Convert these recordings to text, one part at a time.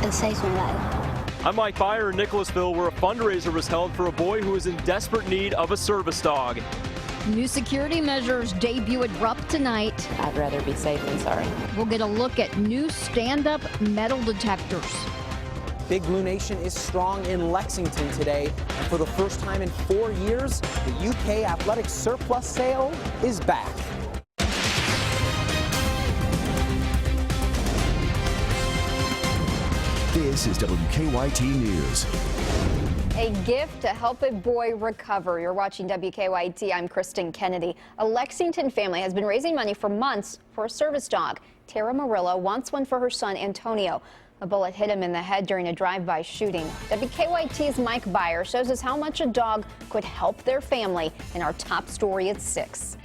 It saves my life. I'm Mike Byer in Nicholasville, where a fundraiser was held for a boy who is in desperate need of a service dog. New security measures debut at Rupp tonight. I'd rather be safe than sorry. We'll get a look at new stand-up metal detectors. Big Blue Nation is strong in Lexington today, and for the first time in 4 years, the UK athletic surplus sale is back. This is WKYT News. A gift to help a boy recover. You're watching WKYT. I'm Kristen Kennedy. A Lexington family has been raising money for months for a service dog. Tara Murillo wants one for her son, Antonio. A bullet hit him in the head during a drive-by shooting. WKYT's Mike Byer shows us how much a dog could help their family in our top story at 6.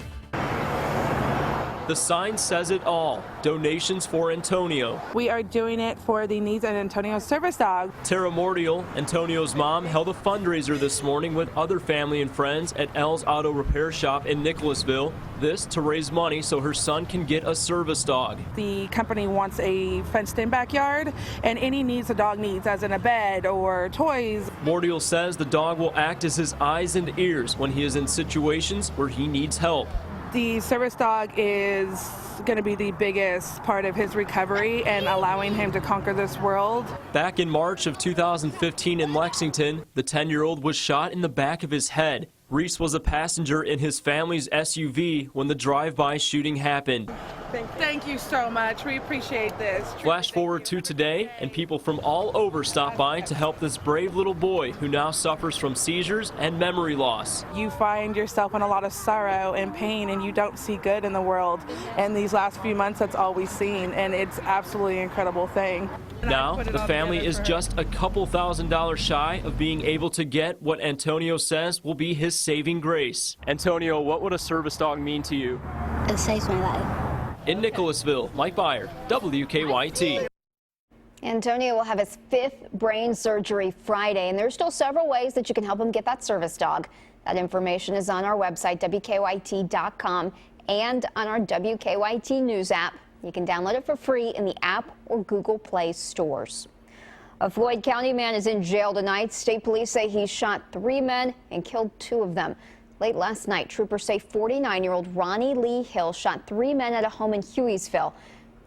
The sign says it all. Donations for Antonio. We are doing it for the needs of Antonio's service dog. Tara Mordial, Antonio's mom, held a fundraiser this morning with other family and friends at L's Auto Repair Shop in Nicholasville. This to raise money so her son can get a service dog. The company wants a fenced-in backyard and any needs a dog needs, as in a bed or toys. Mordial says the dog will act as his eyes and ears when he is in situations where he needs help. The service dog is going to be the biggest part of his recovery and allowing him to conquer this world. Back in March of 2015 in Lexington, the 10-year-old was shot in the back of his head. Reese was a passenger in his family's SUV when the drive-by shooting happened. Thank you so much. We appreciate this. Flash forward to today, and people from all over stopped by to help this brave little boy who now suffers from seizures and memory loss. You find yourself in a lot of sorrow and pain, and you don't see good in the world. And these last few months, that's all we've seen, and it's absolutely an incredible thing. Now, the family is just a couple $1,000s shy of being able to get what Antonio says will be his saving grace. Antonio, what would a service dog mean to you? It saves my life. In Nicholasville, Mike Byer, WKYT. Antonio will have his 5th brain surgery Friday, and there's still several ways that you can help him get that service dog. That information is on our website, WKYT.com, and on our WKYT News app. You can download it for free in the app or Google Play stores. A Floyd County man is in jail tonight. State police say he shot 3 men and killed 2 of them. Late last night, troopers say 49-year-old Ronnie Lee Hill shot 3 men at a home in Hueysville.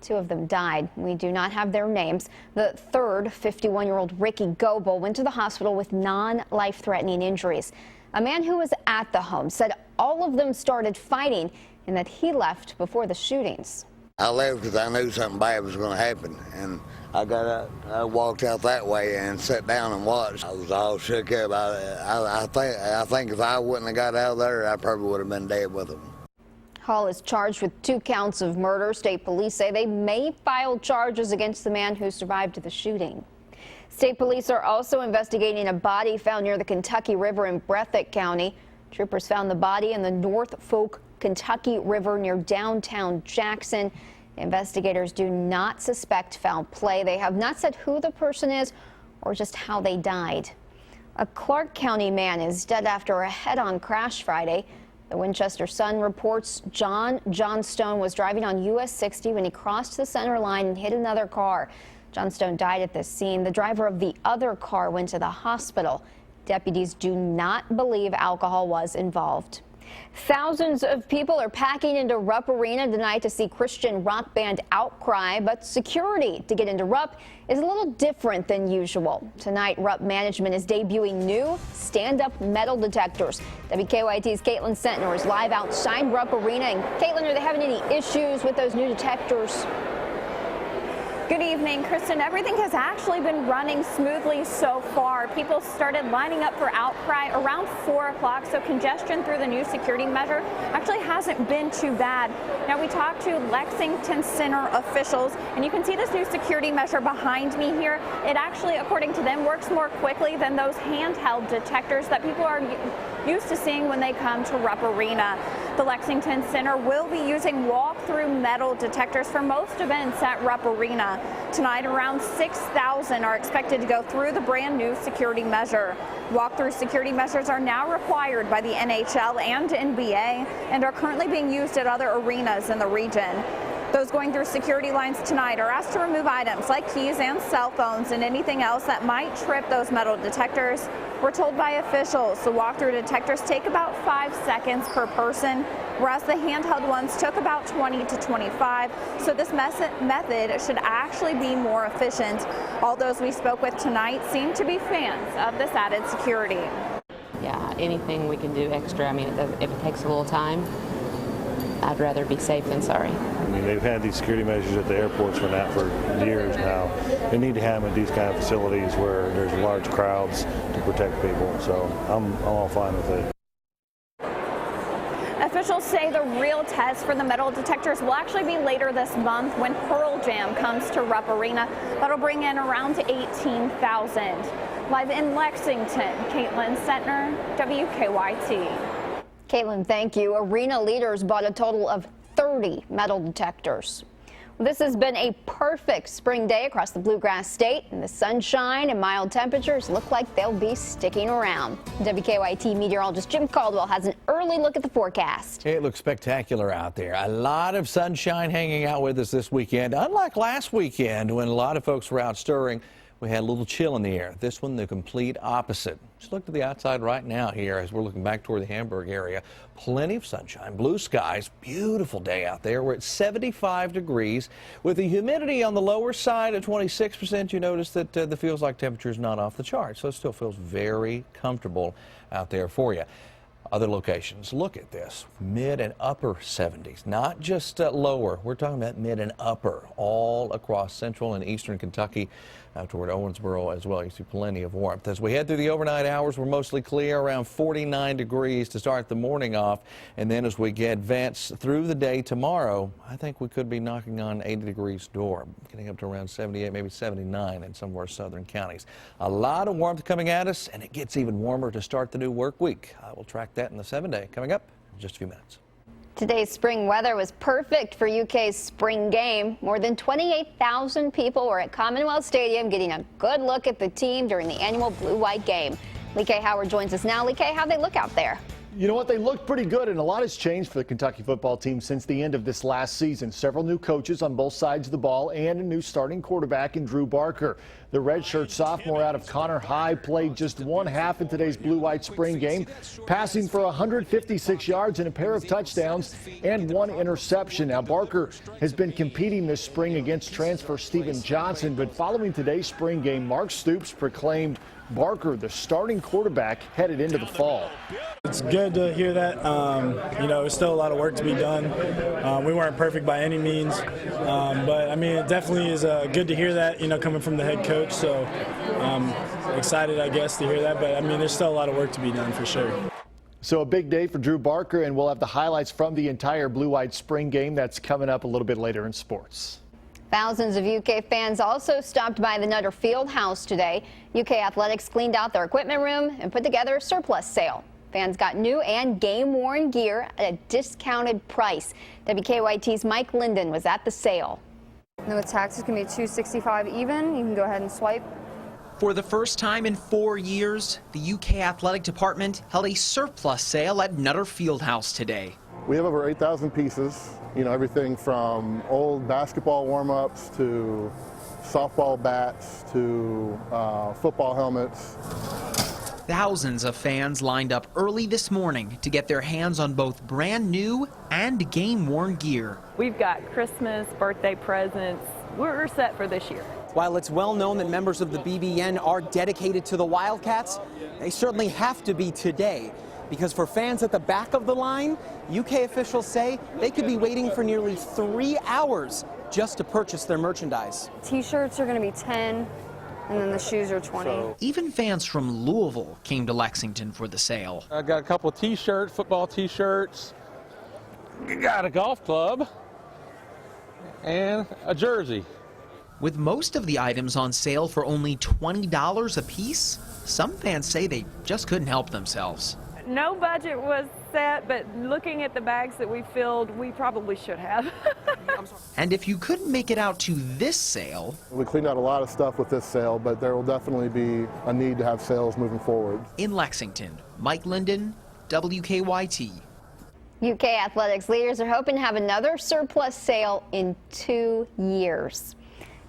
2 of them died. We do not have their names. The third, 51-year-old Ricky Goebel, went to the hospital with non-life-threatening injuries. A man who was at the home said all of them started fighting and that he left before the shootings. I left because I knew something bad was going to happen, and I got up, I walked out that way and sat down and watched. I was all shook up. I think if I wouldn't have got out of there, I probably would have been dead with him. Hall is charged with 2 counts of murder. State police say they may file charges against the man who survived the shooting. State police are also investigating a body found near the Kentucky River in Breathitt County. Troopers found the body in the North Fork Kentucky River near downtown Jackson. Investigators do not suspect foul play. They have not said who the person is or just how they died. A Clark County man is dead after a head-on crash Friday. The Winchester Sun reports John Johnstone was driving on US 60 when he crossed the center line and hit another car. Johnstone died at the scene. The driver of the other car went to the hospital. Deputies do not believe alcohol was involved. Thousands of people are packing into Rupp Arena tonight to see Christian rock band Outcry, but security to get into Rupp is a little different than usual. Tonight, Rupp management is debuting new stand-up metal detectors. WKYT's Caitlin Sentner is live outside Rupp Arena. And Caitlin, are they having any issues with those new detectors? Good evening, Kristen. Everything has actually been running smoothly so far. People started lining up for Outcry around 4 o'clock, so congestion through the new security measure actually hasn't been too bad. Now, we talked to Lexington Center officials, and you can see this new security measure behind me here. It actually, according to them, works more quickly than those handheld detectors that people are used to seeing when they come to Rupp Arena. The Lexington Center will be using walk-through metal detectors for most events at Rupp Arena. Tonight, around 6,000 are expected to go through the brand new security measure. Walk-through security measures are now required by the NHL and NBA and are currently being used at other arenas in the region. Those going through security lines tonight are asked to remove items like keys and cell phones and anything else that might trip those metal detectors. We're told by officials the walk-through detectors take about 5 seconds per person, whereas the handheld ones took about 20 to 25. So this method should actually be more efficient. All those we spoke with tonight seem to be fans of this added security. Yeah, anything we can do extra. I mean, if it takes a little time, I'd rather be safe than sorry. I mean, they've had these security measures at the airports for years now. They need to have them at these kind of facilities where there's large crowds to protect people. So I'm all fine with it. Officials say the real test for the metal detectors will actually be later this month when Pearl Jam comes to Rupp Arena. That'll bring in around 18,000. Live in Lexington, Caitlin Setner, WKYT. Caitlin, thank you. Arena leaders bought a total of 30 metal detectors. This has been a perfect spring day across the Bluegrass State, and the sunshine and mild temperatures look like they'll be sticking around. WKYT meteorologist Jim Caldwell has an early look at the forecast. It looks spectacular out there. A lot of sunshine hanging out with us this weekend, unlike last weekend when a lot of folks were out stirring. We had a little chill in the air. This one, the complete opposite. Just look to the outside right now here as we're looking back toward the Hamburg area. Plenty of sunshine, blue skies, beautiful day out there. We're at 75 degrees with the humidity on the lower side at 26%. You notice that the feels like temperature is not off the chart, so it still feels very comfortable out there for you. Other locations, look at this, mid and upper 70s, not just lower. We're talking about mid and upper all across central and eastern Kentucky, out toward Owensboro as well. You see plenty of warmth. As we head through the overnight hours, we're mostly clear, around 49 degrees to start the morning off. And then as we advance through the day tomorrow, I think we could be knocking on 80 degrees door, getting up to around 78, maybe 79 in some of our southern counties. A lot of warmth coming at us, and it gets even warmer to start the new work week. I will track that in the 7-day coming up in just a few minutes. Today's spring weather was perfect for UK's spring game. More than 28,000 people were at Commonwealth Stadium getting a good look at the team during the annual Blue-White game. Lee K. Howard joins us now. Lee K., how'd they look out there? You know what? They looked pretty good, and a lot has changed for the Kentucky football team since the end of this last season. Several new coaches on both sides of the ball and a new starting quarterback in Drew Barker. The redshirt sophomore out of Connor High played just one half in today's Blue-White spring game, passing for 156 yards and a pair of touchdowns and one interception. Now, Barker has been competing this spring against transfer Steven Johnson, but following today's spring game, Mark Stoops proclaimed Barker the starting quarterback headed into the fall. It's good to hear that. You know, there's still a lot of work to be done. We weren't perfect by any means, but I mean, it definitely is good to hear that, you know, coming from the head coach. So excited, I guess, to hear that. But I mean, there's still a lot of work to be done for sure. So a big day for Drew Barker, and we'll have the highlights from the entire Blue-White spring game. That's coming up a little bit later in sports. Thousands of UK fans also stopped by the Nutter Field House today. UK Athletics cleaned out their equipment room and put together a surplus sale. Fans got new and game-worn gear at a discounted price. WKYT's Mike Linden was at the sale. No taxes can be $265 even. You can go ahead and swipe. For the first time in 4 years, the UK Athletic Department held a surplus sale at Nutter Field House today. We have over 8,000 pieces, you know, everything from old basketball warm-ups to softball bats to football helmets. Thousands of fans lined up early this morning to get their hands on both brand new and game-worn gear. We've got Christmas, birthday presents. We're set for this year. While it's well known that members of the BBN are dedicated to the Wildcats, they certainly have to be today. Because for fans at the back of the line, UK officials say they could be waiting for nearly 3 hours just to purchase their merchandise. T-shirts are going to be 10, and then the shoes are 20. Even fans from Louisville came to Lexington for the sale. I got a couple of T-shirts, football T-shirts, got a golf club, and a jersey. With most of the items on sale for only $20 a piece, some fans say they just couldn't help themselves. No budget was set, but looking at the bags that we filled, we probably should have. And if you couldn't make it out to this sale... We cleaned out a lot of stuff with this sale, but there will definitely be a need to have sales moving forward. In Lexington, Mike Linden, WKYT. UK athletics leaders are hoping to have another surplus sale in 2 years.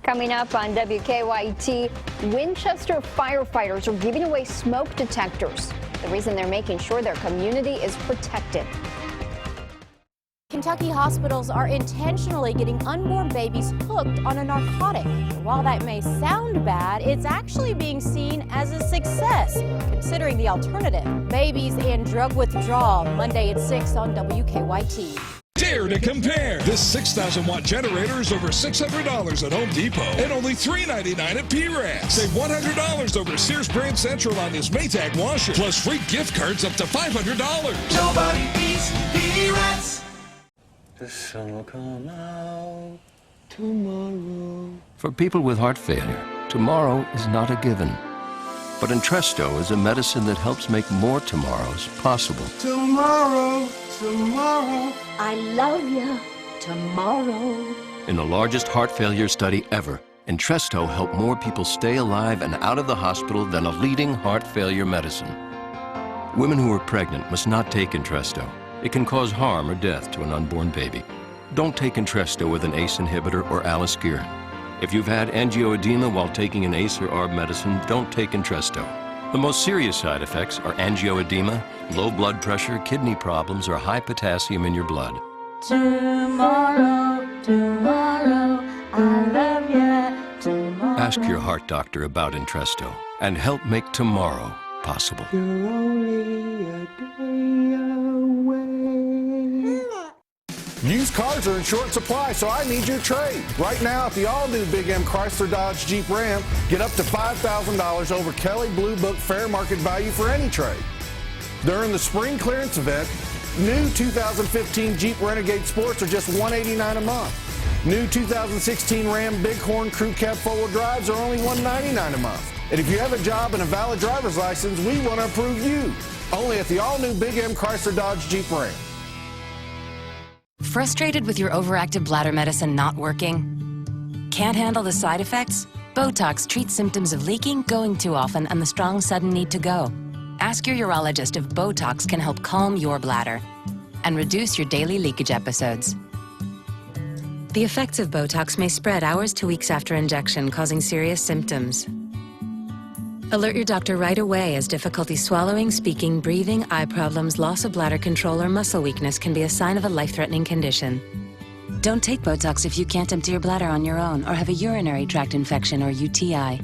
Coming up on WKYT, Winchester firefighters are giving away smoke detectors. The reason they're making sure their community is protected. Kentucky hospitals are intentionally getting unborn babies hooked on a narcotic. While that may sound bad, it's actually being seen as a success, considering the alternative. Babies and drug withdrawal, Monday at 6 on WKYT. Dare to compare. This 6,000-watt generator is over $600 at Home Depot and only $399 at PRAS. Save $100 over Sears Brand Central on this Maytag washer, plus free gift cards up to $500. Nobody beats PRAS. The sun will come out tomorrow. For people with heart failure, tomorrow is not a given. But Entresto is a medicine that helps make more tomorrows possible. Tomorrow, tomorrow. I love you. Tomorrow. In the largest heart failure study ever, Entresto helped more people stay alive and out of the hospital than a leading heart failure medicine. Women who are pregnant must not take Entresto. It can cause harm or death to an unborn baby. Don't take Entresto with an ACE inhibitor or aliskiren. If you've had angioedema while taking an ACE or ARB medicine, don't take Entresto. The most serious side effects are angioedema, low blood pressure, kidney problems, or high potassium in your blood. Tomorrow, tomorrow, I love you. Tomorrow. Ask your heart doctor about Entresto and help make tomorrow possible. You're only a day away. Used cars are in short supply, so I need your trade. Right now, at the all-new Big M Chrysler Dodge Jeep Ram, get up to $5,000 over Kelley Blue Book fair market value for any trade. During the spring clearance event, new 2015 Jeep Renegade Sports are just $189 a month. New 2016 Ram Bighorn Crew Cab four-wheel drives are only $199 a month. And if you have a job and a valid driver's license, we want to approve you. Only at the all-new Big M Chrysler Dodge Jeep Ram. Frustrated with your overactive bladder medicine not working? Can't handle the side effects? Botox treats symptoms of leaking, going too often, and the strong sudden need to go. Ask your urologist if Botox can help calm your bladder and reduce your daily leakage episodes. The effects of Botox may spread hours to weeks after injection, causing serious symptoms. Alert your doctor right away, as difficulty swallowing, speaking, breathing, eye problems, loss of bladder control, or muscle weakness can be a sign of a life-threatening condition. Don't take Botox if you can't empty your bladder on your own or have a urinary tract infection or UTI.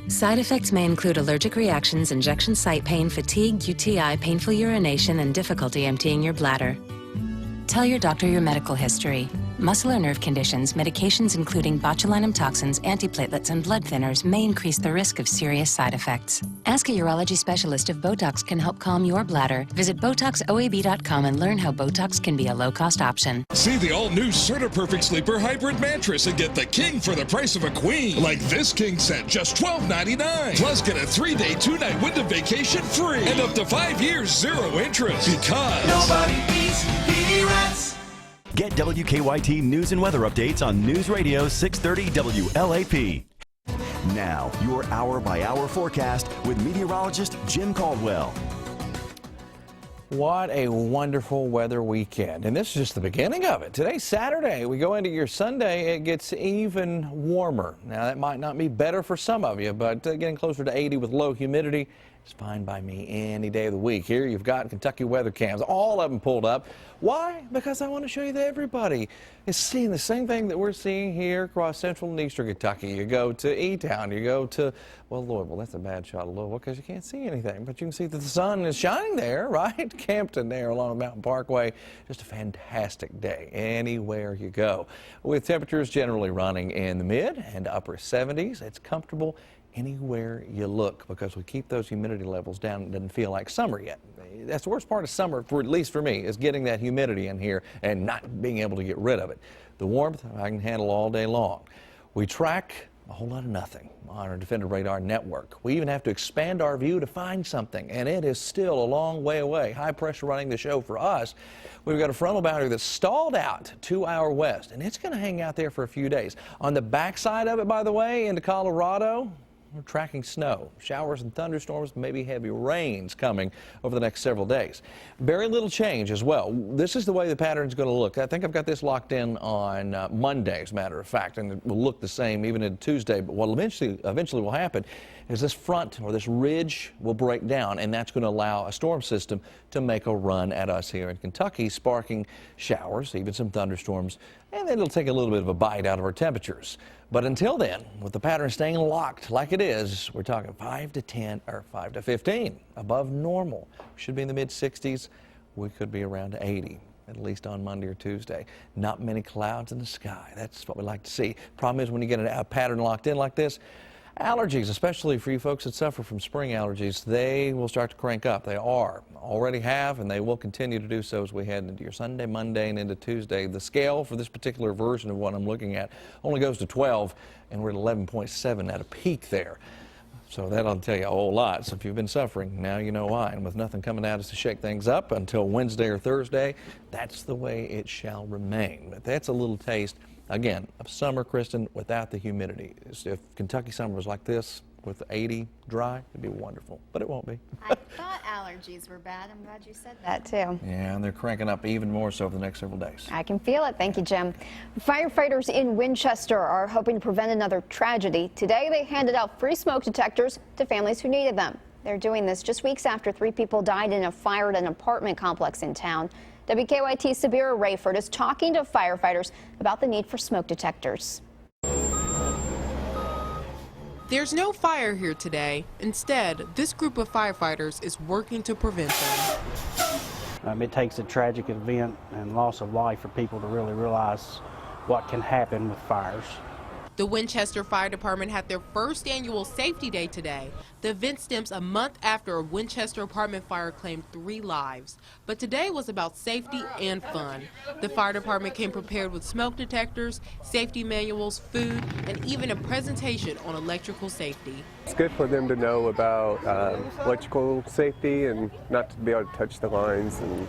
Side effects may include allergic reactions, injection site pain, fatigue, UTI, painful urination, and difficulty emptying your bladder. Tell your doctor your medical history. Muscle or nerve conditions, medications including botulinum toxins, antiplatelets, and blood thinners may increase the risk of serious side effects. Ask a urology specialist if Botox can help calm your bladder. Visit BotoxOAB.com and learn how Botox can be a low-cost option. See the all-new CertaPerfect Sleeper Hybrid Mattress and get the king for the price of a queen. Like this king set, just $12.99. Plus get a 3-day, 2-night Wyndham vacation free. And up to 5 years, 0 interest. Because nobody beats PRAS. Get WKYT news and weather updates on News Radio 630 WLAP. Now, your hour-by-hour forecast with meteorologist Jim Caldwell. What a wonderful weather weekend. And this is just the beginning of it. Today's Saturday. We go into your Sunday, it gets even warmer. Now, that might not be better for some of you, but getting closer to 80 with low humidity is fine by me any day of the week. Here you've got Kentucky weather cams, all of them pulled up. Why? Because I want to show you that everybody is seeing the same thing that we're seeing here across central and eastern Kentucky. You go to E-Town, you go to, well, Louisville. That's a bad shot of Louisville because you can't see anything, but you can see that the sun is shining there, right? Campton there along the Mountain Parkway. Just a fantastic day anywhere you go. With temperatures generally running in the mid and upper 70s, it's comfortable anywhere you look because we keep those humidity levels down. It doesn't feel like summer yet. That's the worst part of summer, at least for me, is getting that humidity in here and not being able to get rid of it. The warmth I can handle all day long. We track a whole lot of nothing on our Defender Radar network. We even have to expand our view to find something, and it is still a long way away. High pressure running the show for us. We've got a frontal boundary that's stalled out to our west, and it's going to hang out there for a few days. On the backside of it, by the way, into Colorado, we're tracking snow, showers and thunderstorms, maybe heavy rains coming over the next several days. Very little change as well. This is the way the pattern is going to look. I think I've got this locked in on Monday, as a matter of fact, and it will look the same even into Tuesday. But what eventually will happen is this front or this ridge will break down, and that's going to allow a storm system to make a run at us here in Kentucky, sparking showers, even some thunderstorms, and then it'll take a little bit of a bite out of our temperatures. But until then, with the pattern staying locked like it is, we're talking 5 to 10 or 5 to 15 above normal. We should be in the mid-60s. We could be around 80, at least on Monday or Tuesday. Not many clouds in the sky. That's what we like to see. Problem is, when you get a pattern locked in like this, allergies, especially for you folks that suffer from spring allergies, they will start to crank up. They already have, and they will continue to do so as we head into your Sunday, Monday, and into Tuesday. The scale for this particular version of what I'm looking at only goes to 12, and we're at 11.7 at a peak there. So that'll tell you a whole lot. So if you've been suffering, now you know why. And with nothing coming at us to shake things up until Wednesday or Thursday, that's the way it shall remain. But that's a little taste, again, of summer, Kristen, without the humidity. If Kentucky summer was like this, with 80 dry, it'd be wonderful, but it won't be. I thought allergies were bad. I'm glad you said that, too. Yeah, and they're cranking up even more so over the next several days. I can feel it. Thank you, Jim. Firefighters in Winchester are hoping to prevent another tragedy. Today, they handed out free smoke detectors to families who needed them. They're doing this just weeks after 3 people died in a fire at an apartment complex in town. WKYT's Sabira Rayford is talking to firefighters about the need for smoke detectors. There's no fire here today. Instead, this group of firefighters is working to prevent them. It takes a tragic event and loss of life for people to really realize what can happen with fires. The Winchester Fire Department had their first annual Safety Day today. The event stems a month after a Winchester apartment fire claimed 3 lives. But today was about safety and fun. The fire department came prepared with smoke detectors, safety manuals, food, and even a presentation on electrical safety. It's good for them to know about electrical safety and not to be able to touch the lines and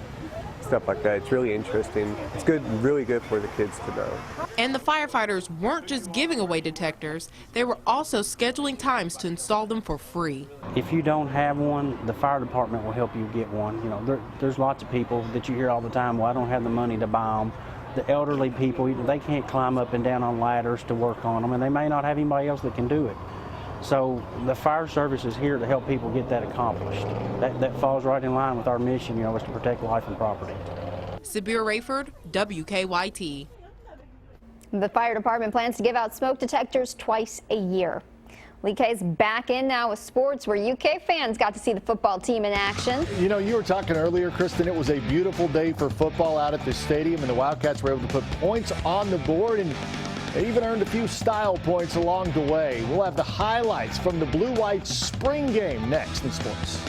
stuff like that. It's really interesting. It's good, really good for the kids to know. And the firefighters weren't just giving away detectors, they were also scheduling times to install them for free. If you don't have one, the fire department will help you get one. You know, there's lots of people that you hear all the time, well, I don't have the money to buy them. The elderly people, they can't climb up and down on ladders to work on them, and they may not have anybody else that can do it. So the fire service is here to help people get that accomplished. That falls right in line with our mission, is to protect life and property. Sabira Rayford, WKYT. The fire department plans to give out smoke detectors twice a year. Lee K's back in now with sports, where UK fans got to see the football team in action. You know, you were talking earlier, Kristen, it was a beautiful day for football out at the stadium, and the Wildcats were able to put points on the board, and they even earned a few style points along the way. We'll have the highlights from the Blue-White spring game next in sports.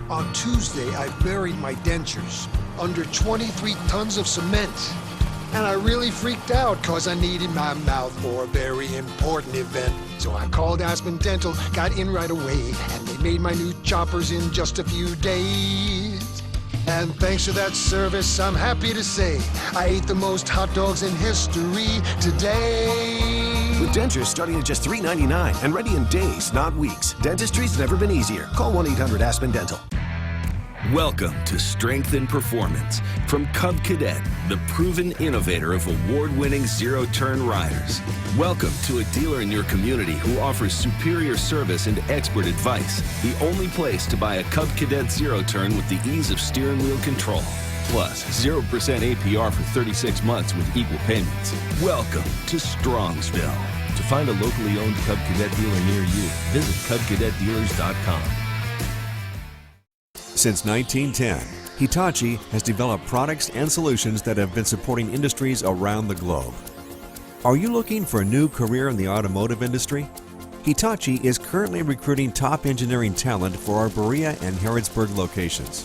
On Tuesday, I buried my dentures under 23 tons of cement. And I really freaked out because I needed my mouth for a very important event. So I called Aspen Dental, got in right away, and they made my new choppers in just a few days. And thanks to that service, I'm happy to say I ate the most hot dogs in history today. With dentures starting at just $3.99 and ready in days, not weeks. Dentistry's never been easier. Call 1-800-ASPEN-DENTAL. Welcome to Strength and Performance from Cub Cadet, the proven innovator of award-winning zero-turn riders. Welcome to a dealer in your community who offers superior service and expert advice. The only place to buy a Cub Cadet zero-turn with the ease of steering wheel control. Plus, 0% APR for 36 months with equal payments. Welcome to Strongsville. To find a locally owned Cub Cadet dealer near you, visit CubCadetDealers.com. Since 1910, Hitachi has developed products and solutions that have been supporting industries around the globe. Are you looking for a new career in the automotive industry? Hitachi is currently recruiting top engineering talent for our Berea and Harrodsburg locations.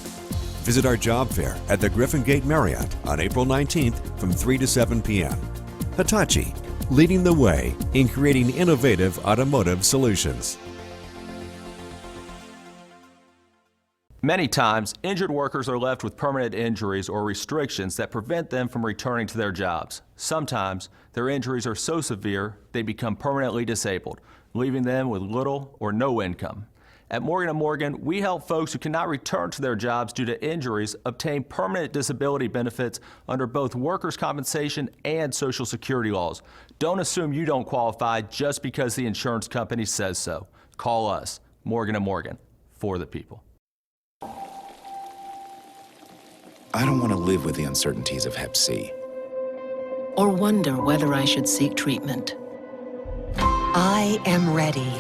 Visit our job fair at the Griffin Gate Marriott on April 19th from 3 to 7 p.m. Hitachi, leading the way in creating innovative automotive solutions. Many times, injured workers are left with permanent injuries or restrictions that prevent them from returning to their jobs. Sometimes, their injuries are so severe they become permanently disabled. leaving them with little or no income. At Morgan & Morgan, we help folks who cannot return to their jobs due to injuries obtain permanent disability benefits under both workers' compensation and Social Security laws. Don't assume you don't qualify just because the insurance company says so. Call us, Morgan & Morgan, for the people. I don't want to live with the uncertainties of Hep C. Or wonder whether I should seek treatment. I am ready.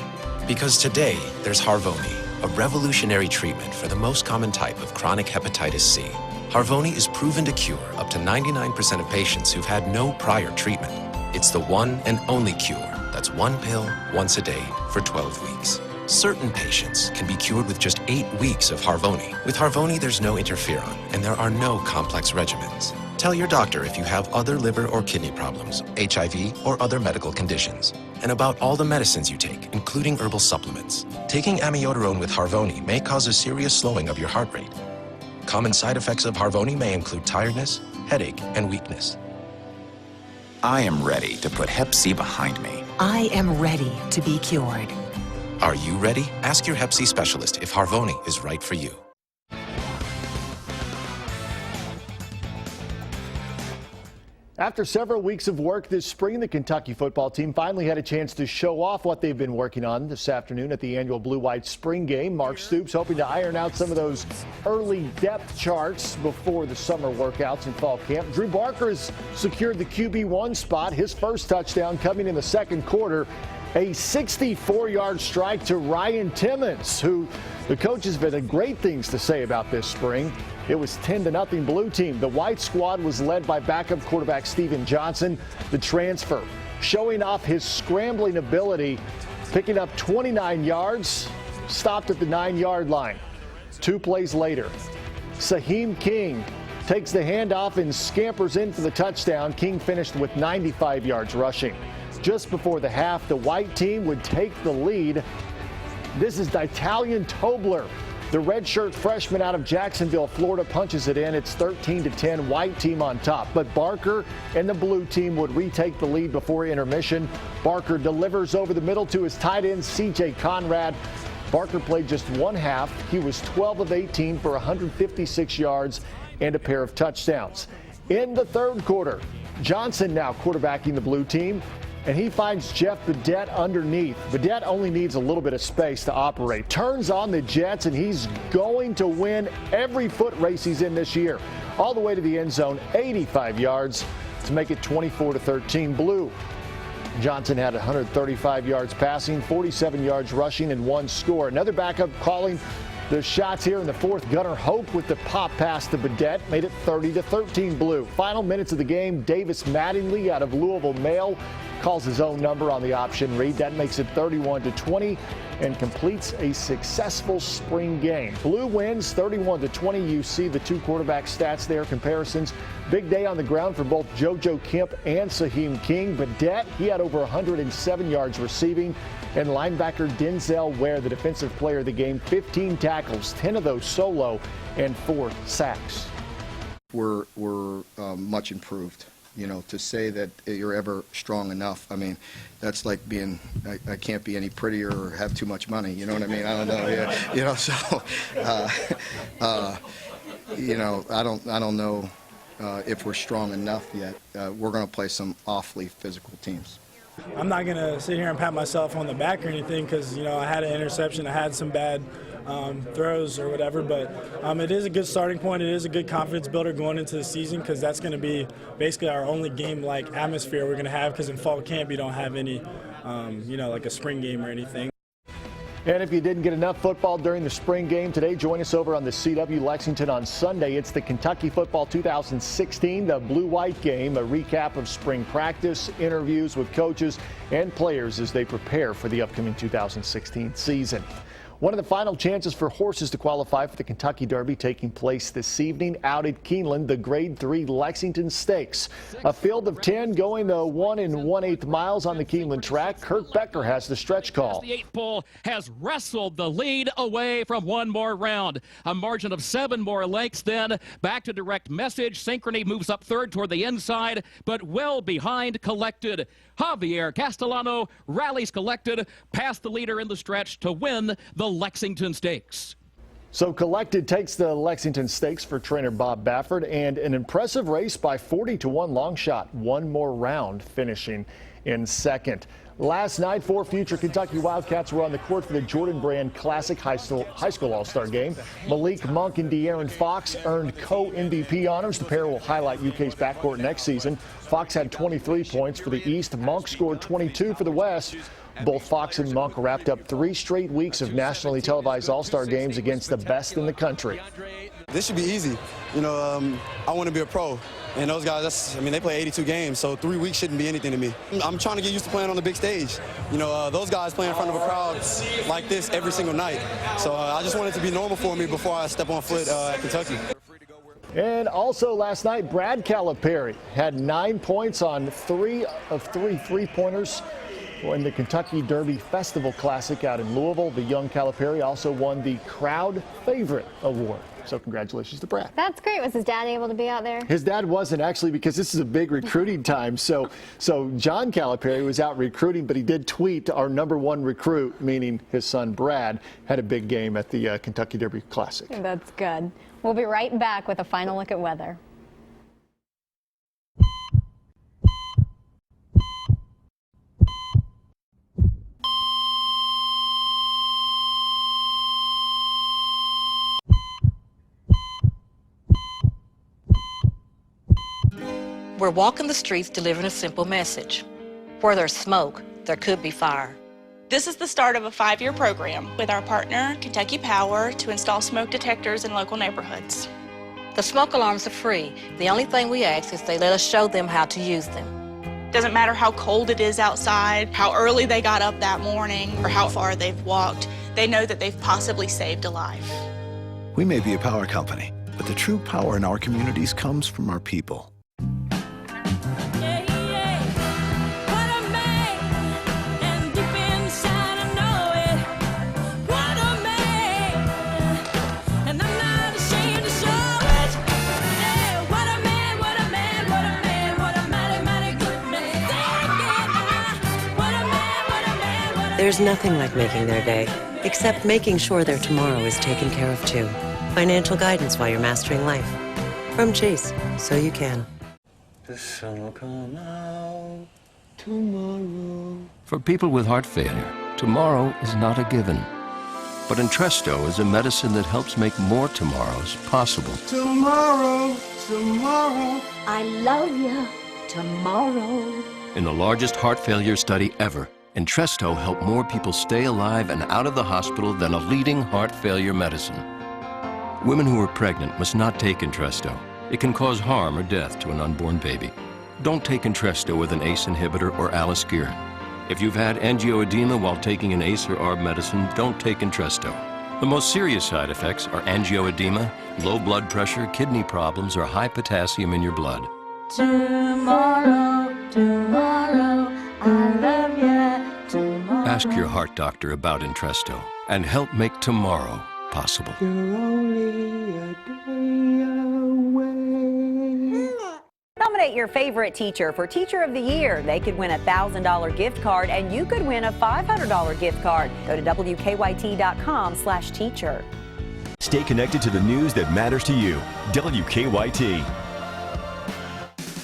Because today, there's Harvoni, a revolutionary treatment for the most common type of chronic hepatitis C. Harvoni is proven to cure up to 99% of patients who've had no prior treatment. It's the one and only cure that's one pill once a day for 12 weeks. Certain patients can be cured with just 8 weeks of Harvoni. With Harvoni, there's no interferon, and there are no complex regimens. Tell your doctor if you have other liver or kidney problems, HIV, or other medical conditions, and about all the medicines you take, including herbal supplements. Taking amiodarone with Harvoni may cause a serious slowing of your heart rate. Common side effects of Harvoni may include tiredness, headache, and weakness. I am ready to put Hep C behind me. I am ready to be cured. Are you ready? Ask your Hep C specialist if Harvoni is right for you. After several weeks of work this spring, the Kentucky football team finally had a chance to show off what they've been working on this afternoon at the annual Blue-White Spring Game. Mark Stoops hoping to iron out some of those early depth charts before the summer workouts and fall camp. Drew Barker has secured the QB1 spot, his first touchdown coming in the second quarter. A 64-yard strike to Ryan Timmons, who the coaches have had great things to say about this spring. It was 10-0 blue team. The white squad was led by backup quarterback Steven Johnson, the transfer, showing off his scrambling ability, picking up 29 yards, stopped at the 9-yard line. 2 plays later, Saheem King takes the handoff and scampers in for the touchdown. King finished with 95 yards rushing. Just before the half, the white team would take the lead. This is D'Italian Tobler. The redshirt freshman out of Jacksonville, Florida, punches it in. It's 13-10, white team on top. But Barker and the blue team would retake the lead before intermission. Barker delivers over the middle to his tight end, C.J. Conrad. Barker played just one half. He was 12 of 18 for 156 yards and a pair of touchdowns. In the third quarter, Johnson now quarterbacking the blue team, and he finds Jeff Badette underneath. Badette only needs a little bit of space to operate. Turns on the Jets, and he's going to win every foot race he's in this year. All the way to the end zone, 85 yards to make it 24-13 blue. Johnson had 135 yards passing, 47 yards rushing, and 1 score. Another backup calling the shots here in the fourth. Gunnar Hope with the pop pass to Badette made it 30-13 blue. Final minutes of the game, Davis Mattingly out of Louisville Mail calls his own number on the option read. That makes it 31-20 and completes a successful spring game. Blue wins 31-20. You see the 2 quarterback stats there, comparisons. Big day on the ground for both JoJo Kemp and Saheem King. Badette, he had over 107 yards receiving. And linebacker Denzel Ware, the defensive player of the game, 15 tackles, 10 of those solo, and 4 sacks. We're much improved. You know, to say that you're ever strong enough, I mean, that's like being, I can't be any prettier or have too much money, you know what I mean? I don't know, yeah, you know, so, you know, I don't know if we're strong enough yet. We're going to play some awfully physical teams. I'm not going to sit here and pat myself on the back or anything because, you know, I had an interception, I had some bad throws or whatever, but it is a good starting point. It is a good confidence builder going into the season because that's going to be basically our only game-like atmosphere we're going to have because in fall camp you don't have any, you know, like a spring game or anything. And if you didn't get enough football during the spring game today, join us over on the CW Lexington on Sunday. It's the Kentucky Football 2016, the Blue-White game, a recap of spring practice, interviews with coaches and players as they prepare for the upcoming 2016 season. One of the final chances for horses to qualify for the Kentucky Derby taking place this evening out at Keeneland, the Grade 3 Lexington Stakes. A field of 10 going the 1 1/8 miles on the Keeneland track. Kirk Becker has the stretch call. The 8 pole has wrestled the lead away from one more round. A margin of 7 more lengths then. Back to direct message. Synchrony moves up third toward the inside, but well behind Collected. Javier Castellano rallies Collected past the leader in the stretch to win the Lexington Stakes. So Collected takes the Lexington Stakes for trainer Bob Baffert, and an impressive race by 40-1 long shot. One more round, finishing in second. Last night, 4 future Kentucky Wildcats were on the court for the Jordan Brand Classic High School All-Star Game. Malik Monk and De'Aaron Fox earned co-MVP honors. The pair will highlight UK's backcourt next season. Fox had 23 points for the East. Monk scored 22 for the West. Both Fox and Monk wrapped up 3 straight weeks of nationally televised All-Star games against the best in the country. This should be easy. You know, I want to be a pro. And those guys, they play 82 games, so 3 weeks shouldn't be anything to me. I'm trying to get used to playing on the big stage. You know, those guys play in front of a crowd like this every single night. So I just want it to be normal for me before I step on foot at Kentucky. And also last night, Brad Calipari had 9 points on 3 of 3 three-pointers in the Kentucky Derby Festival Classic out in Louisville. The young Calipari also won the Crowd Favorite Award. So congratulations to Brad. That's great. Was his dad able to be out there? His dad wasn't, actually, because this is a big recruiting time. So John Calipari was out recruiting, but he did tweet our #1 recruit, meaning his son Brad, had a big game at the Kentucky Derby Classic. That's good. We'll be right back with a final look at weather. We're walking the streets delivering a simple message. Where there's smoke, there could be fire. This is the start of a 5-year program with our partner, Kentucky Power, to install smoke detectors in local neighborhoods. The smoke alarms are free. The only thing we ask is they let us show them how to use them. Doesn't matter how cold it is outside, how early they got up that morning, or how far they've walked, they know that they've possibly saved a life. We may be a power company, but the true power in our communities comes from our people. There's nothing like making their day, except making sure their tomorrow is taken care of too. Financial guidance while you're mastering life. From Chase, so you can. The sun will come out tomorrow. For people with heart failure, tomorrow is not a given. But Entresto is a medicine that helps make more tomorrows possible. Tomorrow, tomorrow, I love you. Tomorrow. In the largest heart failure study ever, Entresto helped more people stay alive and out of the hospital than a leading heart failure medicine. Women who are pregnant must not take Entresto. It can cause harm or death to an unborn baby. Don't take Entresto with an ACE inhibitor or aliskiren. If you've had angioedema while taking an ACE or ARB medicine, don't take Entresto. The most serious side effects are angioedema, low blood pressure, kidney problems, or high potassium in your blood. Tomorrow, tomorrow, I love you. Tomorrow. Ask your heart doctor about Entresto and help make tomorrow possible. You're only a day away. Nominate your favorite teacher for Teacher of the Year. They could win a $1,000 gift card, and you could win a $500 gift card. Go to WKYT.com/teacher. Stay connected to the news that matters to you. WKYT.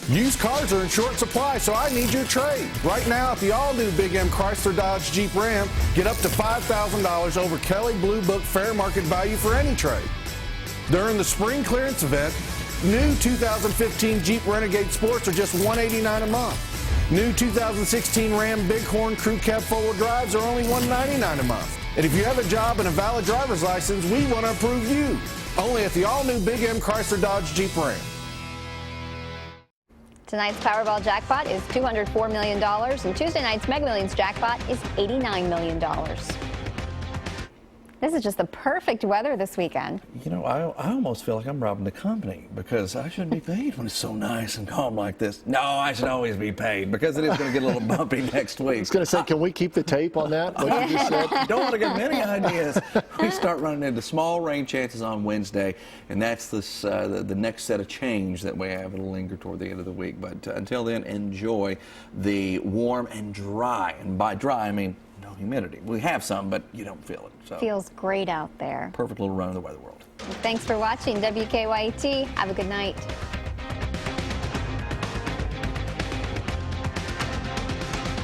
Used cars are in short supply, so I need your trade. Right now, at the all-new Big M Chrysler Dodge Jeep Ram, get up to $5,000 over Kelley Blue Book fair market value for any trade. During the spring clearance event, new 2015 Jeep Renegade Sports are just $189 a month. New 2016 Ram Bighorn Crew Cab four-wheel drives are only $199 a month. And if you have a job and a valid driver's license, we want to approve you. Only at the all-new Big M Chrysler Dodge Jeep Ram. Tonight's Powerball jackpot is $204 million, and Tuesday night's Mega Millions jackpot is $89 million. This is just the perfect weather this weekend. You know, I almost feel like I'm robbing the company because I shouldn't be paid when it's so nice and calm like this. No, I should always be paid because it is going to get a little bumpy next week. I was going to say, can we keep the tape on that? What you just said? Don't want to get many ideas. We start running into small rain chances on Wednesday, and that's this, the next set of change that we have. It'll linger toward the end of the week. But until then, enjoy the warm and dry. And by dry, I mean no humidity. We have some, but you don't feel it. So Feels great out there. perfect little run of the weather world. Thanks for watching WKYT. Have a good night.